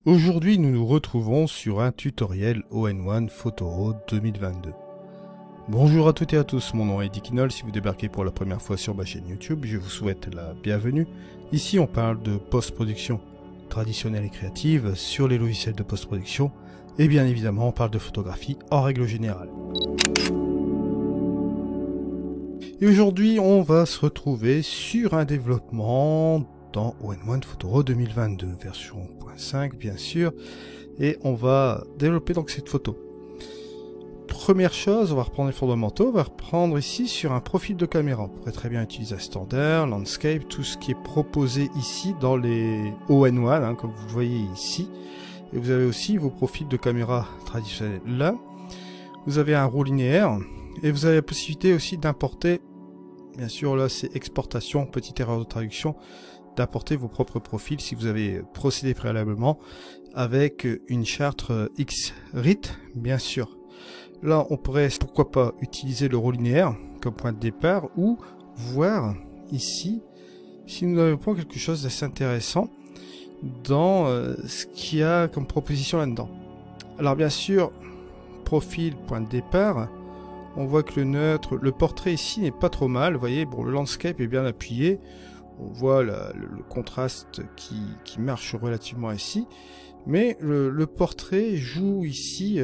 Aujourd'hui, nous nous retrouvons sur un tutoriel All-in-One Photoro 2022. Bonjour à toutes et à tous, mon nom est Eddie Kinol. Si vous débarquez pour la première fois sur ma chaîne YouTube, je vous souhaite la bienvenue. Ici, on parle de post-production traditionnelle et créative sur les logiciels de post-production. Et bien évidemment, on parle de photographie en règle générale. Et aujourd'hui, on va se retrouver sur un développement dans All-in-One Photoro 2022, version 1.5 bien sûr, et on va développer donc cette photo. Première chose, on va reprendre les fondamentaux, on va reprendre ici sur un profil de caméra. On pourrait très bien utiliser un standard, landscape, tout ce qui est proposé ici dans les All-in-One, comme vous le voyez ici. Et vous avez aussi vos profils de caméra traditionnels là. Vous avez un RAW linéaire, et vous avez la possibilité aussi d'importer, bien sûr là c'est exportation, petite erreur de traduction, d'apporter vos propres profils si vous avez procédé préalablement avec une charte XRIT, bien sûr. Là, on pourrait, pourquoi pas, utiliser le RAW linéaire comme point de départ ou voir ici si nous n'avons pas quelque chose d'assez intéressant dans ce qu'il y a comme proposition là-dedans. Alors bien sûr, profil, point de départ, on voit que le neutre, le portrait ici n'est pas trop mal, vous voyez, bon, le landscape est bien appuyé. On voit le contraste qui marche relativement ici, mais le portrait joue ici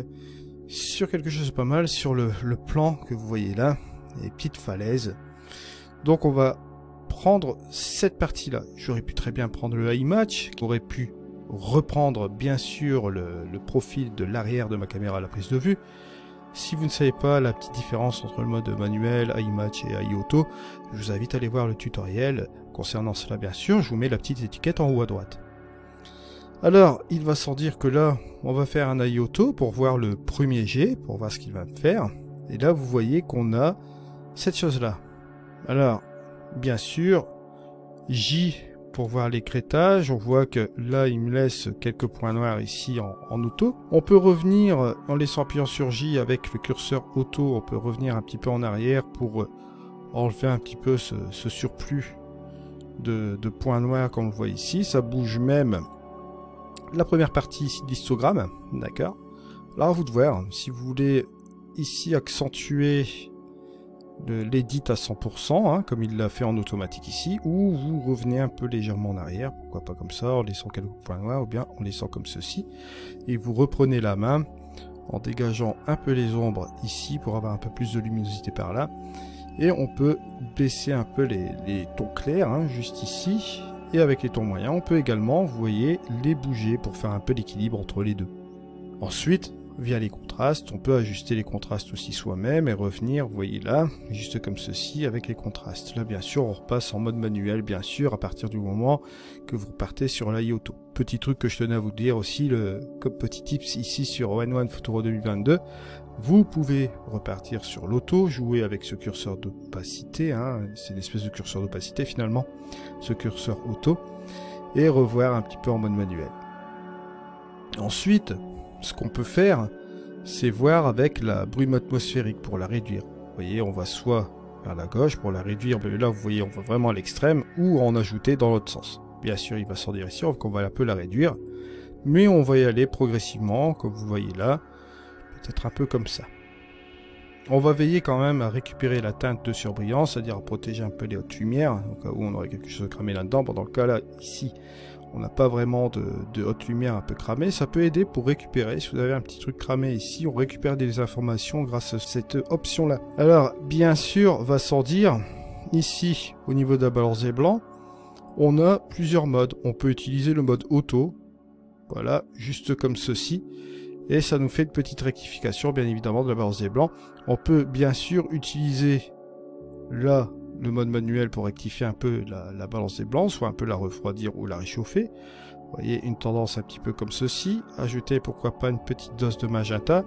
sur quelque chose de pas mal, sur le plan que vous voyez là, les petites falaises. Donc on va prendre cette partie-là. J'aurais pu très bien prendre le high match, j'aurais pu reprendre bien sûr le profil de l'arrière de ma caméra à la prise de vue. Si vous ne savez pas la petite différence entre le mode manuel, high match et high auto, je vous invite à aller voir le tutoriel concernant cela bien sûr, je vous mets la petite étiquette en haut à droite. Alors, il va sans dire que là, on va faire un high auto pour voir le premier jet, pour voir ce qu'il va me faire. Et là, vous voyez qu'on a cette chose-là. Alors, bien sûr, J pour voir l'écrêtage, on voit que là, il me laisse quelques points noirs ici en auto. On peut revenir, en laissant appuyant sur J avec le curseur auto, on peut revenir un petit peu en arrière pour enlever un petit peu ce surplus de points noirs comme on le voit ici. Ça bouge même la première partie ici de l'histogramme, d'accord. Alors à vous de voir, si vous voulez ici accentuer l'édit à 100%, comme il l'a fait en automatique ici, ou vous revenez un peu légèrement en arrière, pourquoi pas comme ça, en laissant quelques points noirs, ou bien en laissant comme ceci, et vous reprenez la main en dégageant un peu les ombres ici pour avoir un peu plus de luminosité par là. Et on peut baisser un peu les tons clairs, juste ici. Et avec les tons moyens, on peut également, vous voyez, les bouger pour faire un peu l'équilibre entre les deux. Ensuite, via les contrastes, on peut ajuster les contrastes aussi soi-même et revenir, vous voyez là, juste comme ceci, avec les contrastes. Là, bien sûr, on repasse en mode manuel, bien sûr, à partir du moment que vous partez sur l'high auto. Petit truc que je tenais à vous dire aussi, comme petit tips ici sur All-in-One Photoro 2022, vous pouvez repartir sur l'auto, jouer avec ce curseur d'opacité, c'est une espèce de curseur d'opacité finalement, ce curseur auto, et revoir un petit peu en mode manuel. Ensuite, ce qu'on peut faire, c'est voir avec la brume atmosphérique pour la réduire. Vous voyez, on va soit vers la gauche pour la réduire, mais là vous voyez, on va vraiment à l'extrême, ou en ajouter dans l'autre sens. Bien sûr, il va sans dire ici, on va un peu la réduire, mais on va y aller progressivement, comme vous voyez là, peut-être un peu comme ça. On va veiller quand même à récupérer la teinte de surbrillance, c'est-à-dire à protéger un peu les hautes lumières, au cas où on aurait quelque chose de cramé là-dedans. Bon, dans le cas là, ici, on n'a pas vraiment de haute lumière un peu cramée. Ça peut aider pour récupérer. Si vous avez un petit truc cramé ici, on récupère des informations grâce à cette option-là. Alors, bien sûr, va sans dire, ici, au niveau de la balance des blancs, on a plusieurs modes. On peut utiliser le mode auto, voilà, juste comme ceci. Et ça nous fait une petite rectification, bien évidemment, de la balance des blancs. On peut bien sûr utiliser là le mode manuel pour rectifier un peu la balance des blancs, soit un peu la refroidir ou la réchauffer. Vous voyez, une tendance un petit peu comme ceci. Ajouter, pourquoi pas, une petite dose de magenta.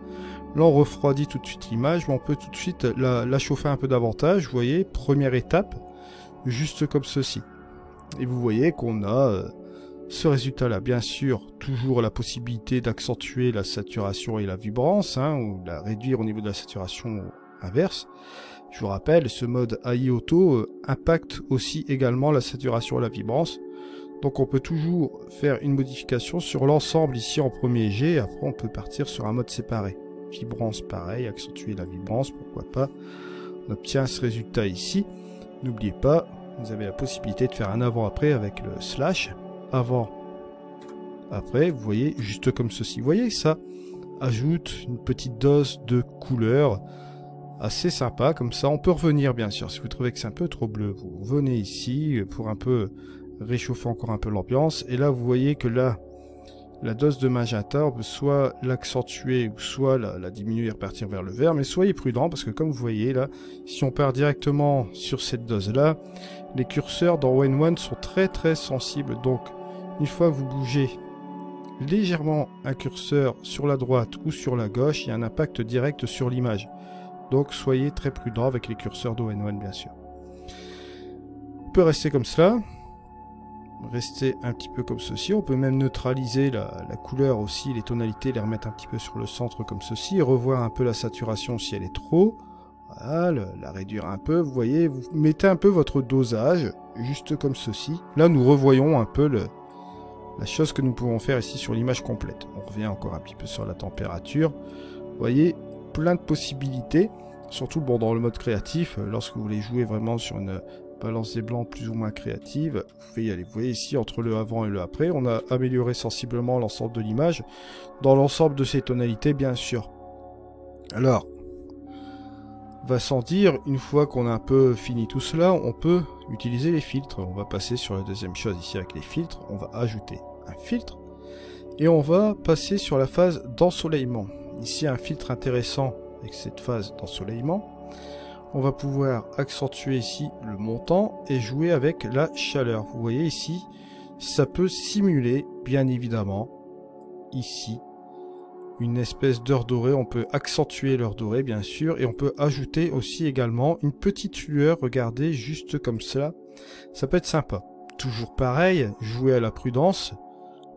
Là, on refroidit tout de suite l'image, mais on peut tout de suite la chauffer un peu davantage. Vous voyez, première étape, juste comme ceci. Et vous voyez qu'on a ce résultat-là, bien sûr, toujours la possibilité d'accentuer la saturation et la vibrance, ou la réduire au niveau de la saturation inverse. Je vous rappelle, ce mode AI Auto impacte aussi également la saturation et la vibrance. Donc on peut toujours faire une modification sur l'ensemble ici en premier jet. Après on peut partir sur un mode séparé. Vibrance pareil, accentuer la vibrance, pourquoi pas. On obtient ce résultat ici. N'oubliez pas, vous avez la possibilité de faire un avant-après avec le slash. Avant, après, vous voyez, juste comme ceci. Vous voyez, ça ajoute une petite dose de couleur assez sympa. Comme ça, on peut revenir bien sûr. Si vous trouvez que c'est un peu trop bleu, vous venez ici pour un peu réchauffer encore un peu l'ambiance. Et là, vous voyez que là, la dose de magenta, on peut soit l'accentuer ou soit la diminuer et repartir vers le vert. Mais soyez prudent parce que comme vous voyez là, si on part directement sur cette dose-là, les curseurs dans ON1 sont très très sensibles. Donc, une fois que vous bougez légèrement un curseur sur la droite ou sur la gauche, il y a un impact direct sur l'image. Donc, soyez très prudent avec les curseurs d'ON1 bien sûr. On peut rester comme cela. Rester un petit peu comme ceci. On peut même neutraliser la couleur aussi, les tonalités, les remettre un petit peu sur le centre comme ceci. Et revoir un peu la saturation si elle est trop. Voilà, la réduire un peu. Vous voyez, vous mettez un peu votre dosage, juste comme ceci. Là, nous revoyons un peu la chose que nous pouvons faire ici sur l'image complète. On revient encore un petit peu sur la température. Vous voyez, plein de possibilités. Surtout bon, dans le mode créatif, lorsque vous voulez jouer vraiment sur une balance des blancs plus ou moins créative, vous pouvez y aller. Vous voyez ici, entre le avant et le après, on a amélioré sensiblement l'ensemble de l'image, dans l'ensemble de ses tonalités, bien sûr. Alors, va sans dire, une fois qu'on a un peu fini tout cela, on peut utiliser les filtres. On va passer sur la deuxième chose ici avec les filtres. On va ajouter un filtre, et on va passer sur la phase d'ensoleillement. Ici, un filtre intéressant avec cette phase d'ensoleillement. On va pouvoir accentuer ici le montant et jouer avec la chaleur. Vous voyez ici, ça peut simuler, bien évidemment, ici, une espèce d'heure dorée. On peut accentuer l'heure dorée, bien sûr, et on peut ajouter aussi également une petite lueur, regardez, juste comme ça. Ça peut être sympa. Toujours pareil, jouer à la prudence.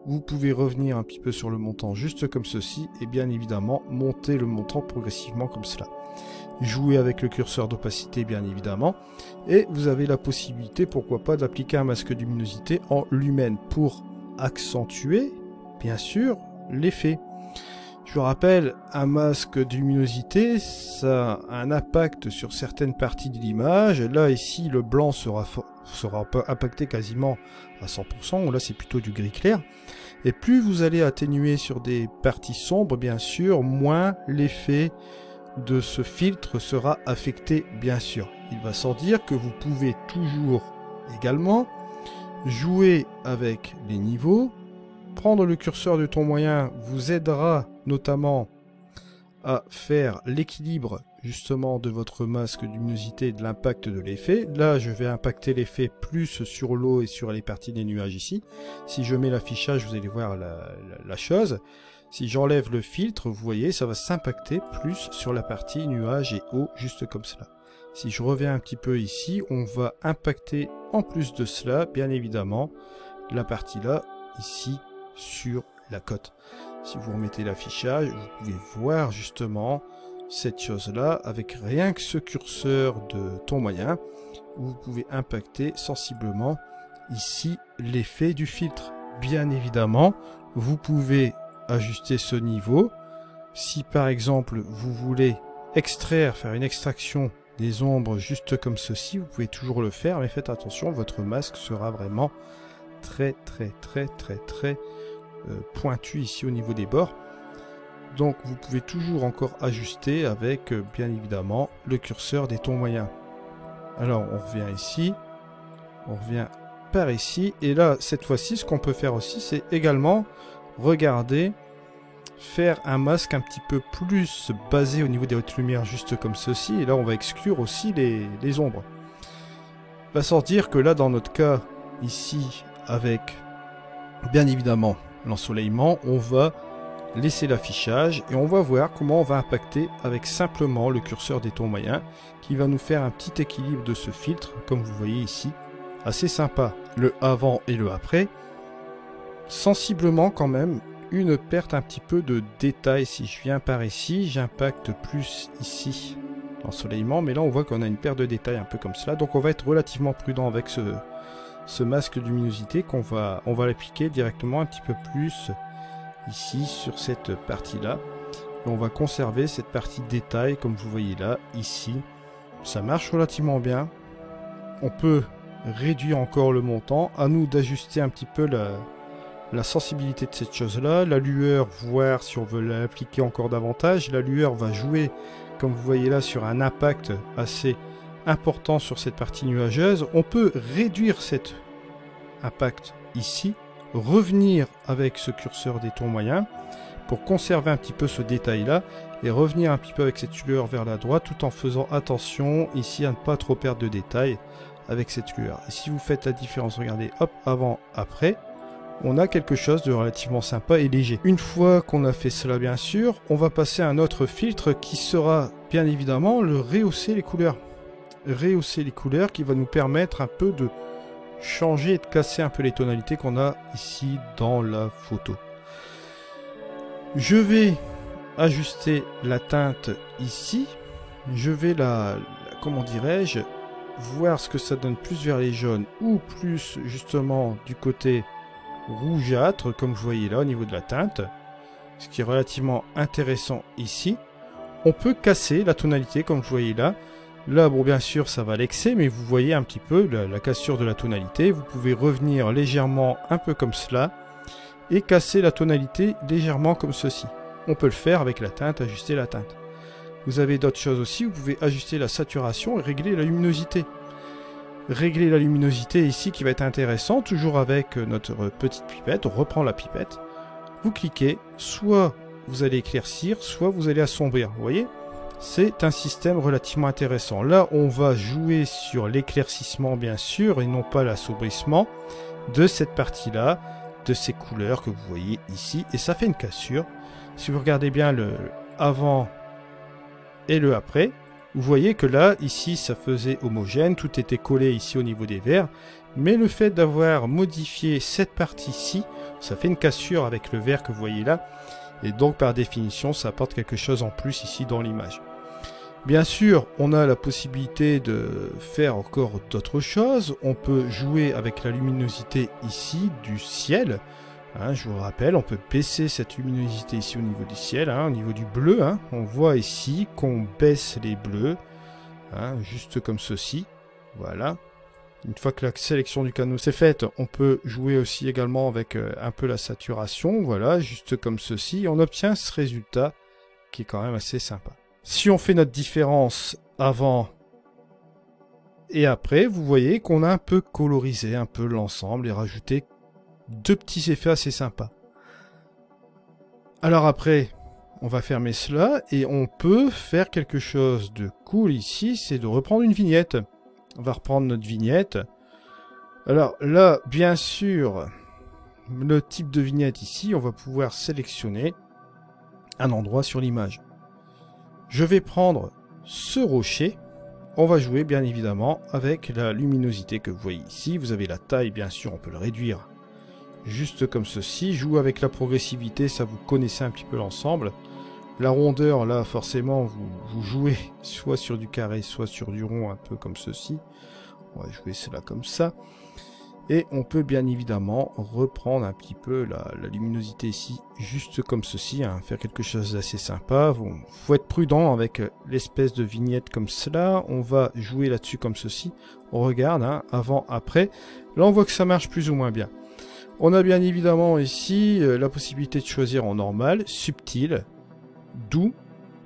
Vous pouvez revenir un petit peu sur le montant, juste comme ceci, et bien évidemment, monter le montant progressivement comme cela. Jouer avec le curseur d'opacité bien évidemment, et vous avez la possibilité, pourquoi pas, d'appliquer un masque de luminosité en lumen pour accentuer bien sûr l'effet. Je rappelle, un masque de luminosité, ça a un impact sur certaines parties de l'image. Là ici le blanc sera impacté quasiment à 100%, là c'est plutôt du gris clair, et plus vous allez atténuer sur des parties sombres bien sûr, moins l'effet de ce filtre sera affecté bien sûr. Il va sans dire que vous pouvez toujours également jouer avec les niveaux. Prendre le curseur du ton moyen vous aidera notamment à faire l'équilibre justement de votre masque de luminosité et de l'impact de l'effet. Là je vais impacter l'effet plus sur l'eau et sur les parties des nuages ici. Si je mets l'affichage, vous allez voir la chose. Si j'enlève le filtre, vous voyez, ça va s'impacter plus sur la partie nuages et eau, juste comme cela. Si je reviens un petit peu ici, on va impacter en plus de cela, bien évidemment, la partie là, ici, sur la cote. Si vous remettez l'affichage, vous pouvez voir justement cette chose-là, avec rien que ce curseur de ton moyen, vous pouvez impacter sensiblement ici l'effet du filtre. Bien évidemment, vous pouvez ajuster ce niveau. Si par exemple vous voulez faire une extraction des ombres juste comme ceci, vous pouvez toujours le faire, mais faites attention, votre masque sera vraiment très pointu ici au niveau des bords. Donc vous pouvez toujours encore ajuster avec bien évidemment le curseur des tons moyens. Alors on revient ici, on revient par ici, et là cette fois-ci ce qu'on peut faire aussi, c'est également regardez, faire un masque un petit peu plus basé au niveau des hautes lumières, juste comme ceci, et là on va exclure aussi les ombres. Va sans dire que là dans notre cas ici, avec bien évidemment l'ensoleillement, on va laisser l'affichage et on va voir comment on va impacter avec simplement le curseur des tons moyens, qui va nous faire un petit équilibre de ce filtre, comme vous voyez ici, assez sympa, le avant et le après. Sensiblement quand même une perte un petit peu de détail. Si je viens par ici, j'impacte plus ici l'ensoleillement, mais là on voit qu'on a une perte de détail un peu comme cela, donc on va être relativement prudent avec ce masque de luminosité on va l'appliquer directement un petit peu plus ici sur cette partie-là. Et on va conserver cette partie détail comme vous voyez là, ici. Ça marche relativement bien. On peut réduire encore le montant. À nous d'ajuster un petit peu la sensibilité de cette chose-là. La lueur, voir si on veut l'appliquer encore davantage. La lueur va jouer, comme vous voyez là, sur un impact assez important sur cette partie nuageuse. On peut réduire cet impact ici, revenir avec ce curseur des tons moyens pour conserver un petit peu ce détail là et revenir un petit peu avec cette lueur vers la droite tout en faisant attention ici à ne pas trop perdre de détails avec cette lueur. Et si vous faites la différence, regardez, hop, avant, après, on a quelque chose de relativement sympa et léger. Une fois qu'on a fait cela, bien sûr, on va passer à un autre filtre qui sera bien évidemment le rehausser les couleurs. Rehausser les couleurs qui va nous permettre un peu de changer et de casser un peu les tonalités qu'on a ici dans la photo. Je vais ajuster la teinte ici. Je vais comment dirais-je, voir ce que ça donne plus vers les jaunes ou plus justement du côté rougeâtre comme vous voyez là au niveau de la teinte. Ce qui est relativement intéressant ici. On peut casser la tonalité comme vous voyez là. Là, bon, bien sûr, ça va l'excès, mais vous voyez un petit peu la cassure de la tonalité. Vous pouvez revenir légèrement, un peu comme cela, et casser la tonalité légèrement comme ceci. On peut le faire avec la teinte, ajuster la teinte. Vous avez d'autres choses aussi, vous pouvez ajuster la saturation et régler la luminosité. Régler la luminosité ici qui va être intéressant, toujours avec notre petite pipette. On reprend la pipette, vous cliquez, soit vous allez éclaircir, soit vous allez assombrir, vous voyez ? C'est un système relativement intéressant. Là, on va jouer sur l'éclaircissement, bien sûr, et non pas l'assombrissement de cette partie-là, de ces couleurs que vous voyez ici. Et ça fait une cassure. Si vous regardez bien le avant et le après, vous voyez que là, ici, ça faisait homogène. Tout était collé ici au niveau des verts. Mais le fait d'avoir modifié cette partie-ci, ça fait une cassure avec le vert que vous voyez là. Et donc, par définition, ça apporte quelque chose en plus ici dans l'image. Bien sûr, on a la possibilité de faire encore d'autres choses. On peut jouer avec la luminosité ici du ciel. Hein, je vous rappelle, on peut baisser cette luminosité ici au niveau du ciel, hein, au niveau du bleu. Hein. On voit ici qu'on baisse les bleus, hein, juste comme ceci. Voilà. Une fois que la sélection du canot c'est faite, on peut jouer aussi également avec un peu la saturation. Voilà, juste comme ceci. On obtient ce résultat qui est quand même assez sympa. Si on fait notre différence avant et après, vous voyez qu'on a un peu colorisé un peu l'ensemble et rajouté deux petits effets assez sympas. Alors après, on va fermer cela et on peut faire quelque chose de cool ici, c'est de reprendre une vignette. On va reprendre notre vignette. Alors là, bien sûr, le type de vignette ici, on va pouvoir sélectionner un endroit sur l'image. Je vais prendre ce rocher. On va jouer bien évidemment avec la luminosité que vous voyez ici. Vous avez la taille, bien sûr, on peut le réduire juste comme ceci. Joue avec la progressivité, ça vous connaissez un petit peu l'ensemble. La rondeur, là, forcément, vous jouez soit sur du carré, soit sur du rond, un peu comme ceci. On va jouer cela comme ça. Et on peut bien évidemment reprendre un petit peu la luminosité ici, juste comme ceci, hein, faire quelque chose d'assez sympa. Bon, faut être prudent avec l'espèce de vignette comme cela. On va jouer là-dessus comme ceci. On regarde, hein, avant, après. Là, on voit que ça marche plus ou moins bien. On a bien évidemment ici la possibilité de choisir en normal, subtil, doux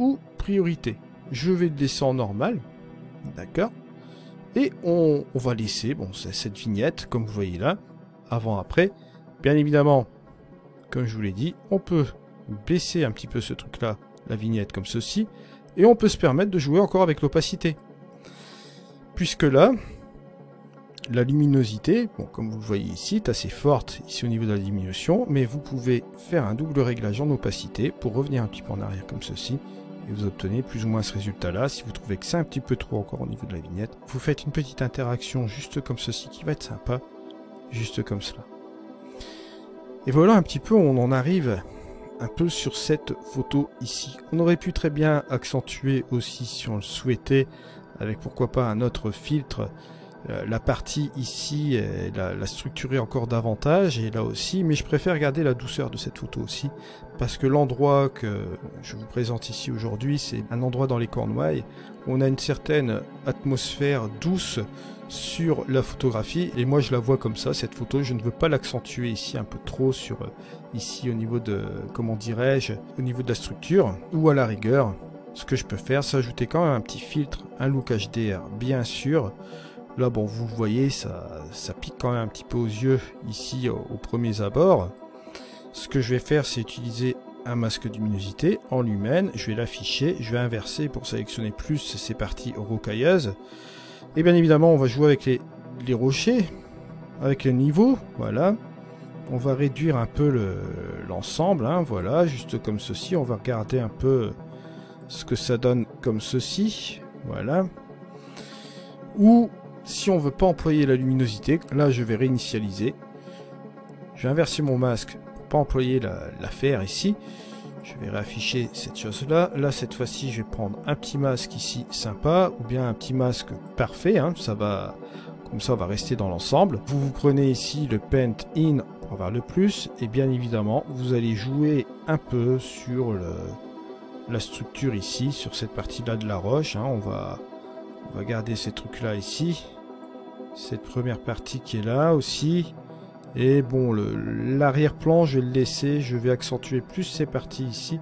ou priorité. Je vais le laisser en normal, d'accord. Et on va laisser bon, cette vignette, comme vous voyez là, avant-après. Bien évidemment, comme je vous l'ai dit, on peut baisser un petit peu ce truc-là, la vignette comme ceci, et on peut se permettre de jouer encore avec l'opacité. Puisque là, la luminosité, bon, comme vous le voyez ici, est assez forte ici au niveau de la diminution, mais vous pouvez faire un double réglage en opacité pour revenir un petit peu en arrière comme ceci. Et vous obtenez plus ou moins ce résultat-là. Si vous trouvez que c'est un petit peu trop encore au niveau de la vignette, vous faites une petite interaction juste comme ceci qui va être sympa, juste comme cela. Et voilà un petit peu, on en arrive un peu sur cette photo ici. On aurait pu très bien accentuer aussi si on le souhaitait, avec pourquoi pas un autre filtre la partie ici, la structurer encore davantage, et là aussi, mais je préfère garder la douceur de cette photo aussi, parce que l'endroit que je vous présente ici aujourd'hui, c'est un endroit dans les Cornouailles, où on a une certaine atmosphère douce sur la photographie, et moi je la vois comme ça, cette photo, je ne veux pas l'accentuer ici un peu trop sur, ici au niveau de, comment dirais-je, au niveau de la structure, ou à la rigueur, ce que je peux faire, c'est ajouter quand même un petit filtre, un look HDR, bien sûr. Là, bon, vous voyez, ça pique quand même un petit peu aux yeux ici aux premiers abords. Ce que je vais faire, c'est utiliser un masque de luminosité en lumen. Je vais l'afficher, je vais inverser pour sélectionner plus ces parties rocailleuses. Et bien évidemment, on va jouer avec les rochers, avec le niveau, voilà. On va réduire un peu l'ensemble, hein, voilà, juste comme ceci. On va regarder un peu ce que ça donne comme ceci, voilà. Ou si on veut pas employer la luminosité, là je vais réinitialiser. Je vais inverser mon masque pour pas employer l'affaire ici. Je vais réafficher cette chose-là. Là, cette fois-ci, je vais prendre un petit masque ici, sympa, ou bien un petit masque parfait. Hein, ça va, comme ça, on va rester dans l'ensemble. Vous prenez ici le Paint In pour avoir le plus, et bien évidemment, vous allez jouer un peu sur la structure ici, sur cette partie-là de la roche. Hein, on va garder ces trucs-là ici. Cette première partie qui est là aussi. Et bon, l'arrière-plan, je vais le laisser. Je vais accentuer plus ces parties ici.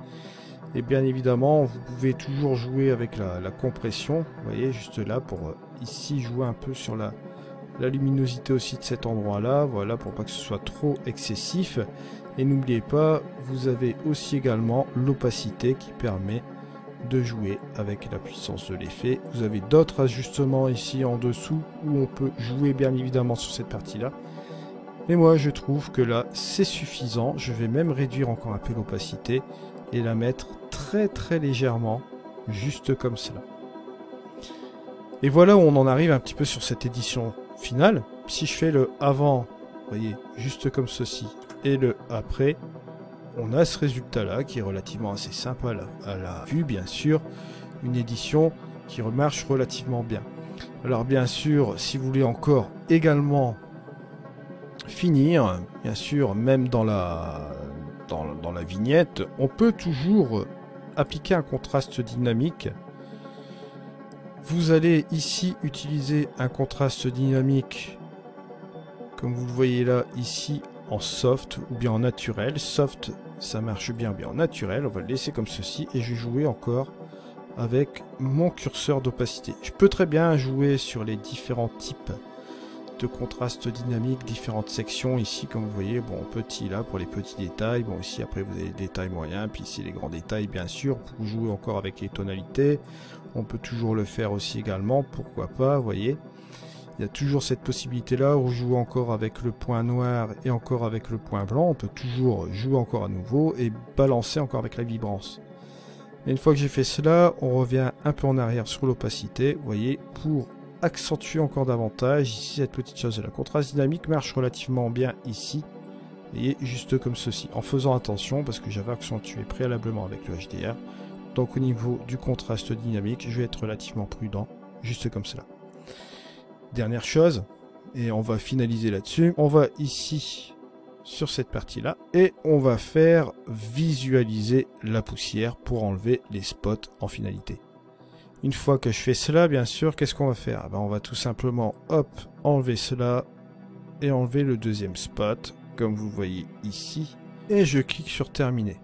Et bien évidemment, vous pouvez toujours jouer avec la compression. Vous voyez, juste là, pour ici jouer un peu sur la luminosité aussi de cet endroit-là. Voilà, pour pas que ce soit trop excessif. Et n'oubliez pas, vous avez aussi également l'opacité qui permet de jouer avec la puissance de l'effet. Vous avez d'autres ajustements ici en dessous où on peut jouer bien évidemment sur cette partie-là. Mais moi je trouve que là c'est suffisant. Je vais même réduire encore un peu l'opacité et la mettre très très légèrement, juste comme cela. Et voilà où on en arrive un petit peu sur cette édition finale. Si je fais le avant, vous voyez, juste comme ceci, et le après, on a ce résultat-là qui est relativement assez sympa à la vue, bien sûr. Une édition qui marche relativement bien. Alors bien sûr, si vous voulez encore également finir, bien sûr, même dans la vignette, on peut toujours appliquer un contraste dynamique. Vous allez ici utiliser un contraste dynamique, comme vous le voyez là, ici, en soft ou bien en naturel. Soft, ça marche bien en naturel. On va le laisser comme ceci et je vais jouer encore avec mon curseur d'opacité. Je peux très bien jouer sur les différents types de contraste dynamique, différentes sections ici, comme vous voyez, bon, petit là pour les petits détails, bon, ici après vous avez les détails moyens, puis ici les grands détails, bien sûr, pour jouer encore avec les tonalités. On peut toujours le faire aussi également, pourquoi pas, vous voyez. Il y a toujours cette possibilité-là, où jouer encore avec le point noir et encore avec le point blanc. On peut toujours jouer encore à nouveau et balancer encore avec la vibrance. Et une fois que j'ai fait cela, on revient un peu en arrière sur l'opacité, vous voyez, pour accentuer encore davantage ici cette petite chose. La contraste dynamique marche relativement bien ici, vous voyez, juste comme ceci, en faisant attention parce que j'avais accentué préalablement avec le HDR. Donc au niveau du contraste dynamique, je vais être relativement prudent, juste comme cela. Dernière chose, et on va finaliser là-dessus, on va ici sur cette partie-là et on va faire visualiser la poussière pour enlever les spots en finalité. Une fois que je fais cela, bien sûr, qu'est-ce qu'on va faire? On va tout simplement, hop, enlever cela et enlever le deuxième spot, comme vous voyez ici, et je clique sur terminer.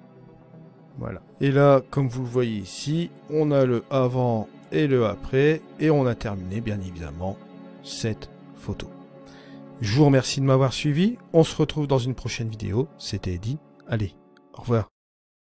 Voilà. Et là, comme vous le voyez ici, on a le avant et le après, et on a terminé, bien évidemment, cette photo. Je vous remercie de m'avoir suivi. On se retrouve dans une prochaine vidéo. C'était Eddy. Allez, au revoir.